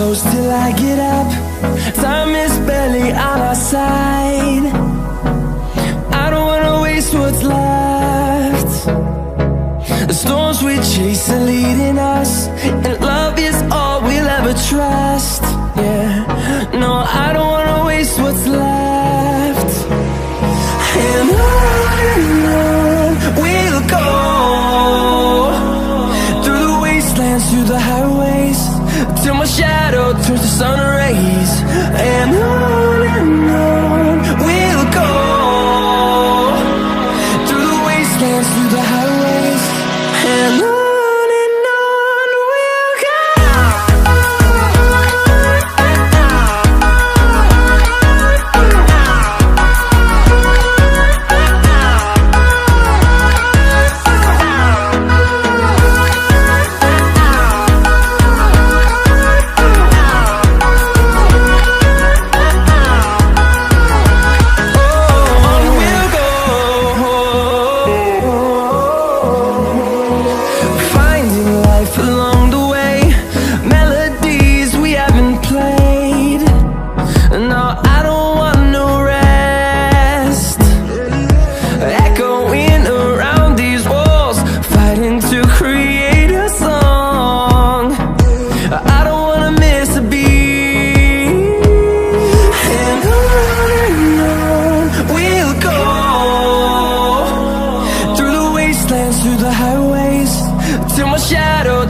close till I get up. Time is barely on our side. I don't wanna waste what's left. The storms we chase are leading us, and love is all we'll ever trust. Yeah, no, I don't wanna waste what's left. And on we'll go, through the wastelands, through the highways, till my shadow turns to sun rays. And on we'll go, through the wastelands, through the highways, and on.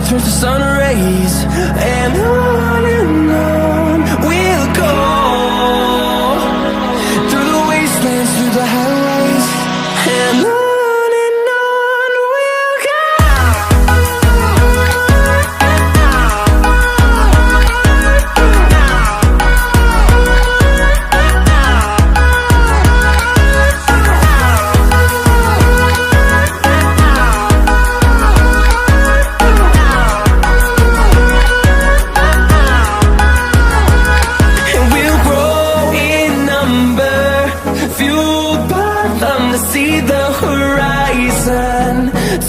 Turns to sun rays, and on we'll go, through the wastelands, through the highways, and on we'll go. See the horizon,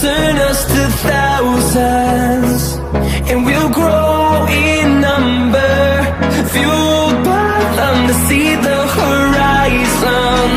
turn us to thousands, and we'll grow in number, fueled by them to see the horizon.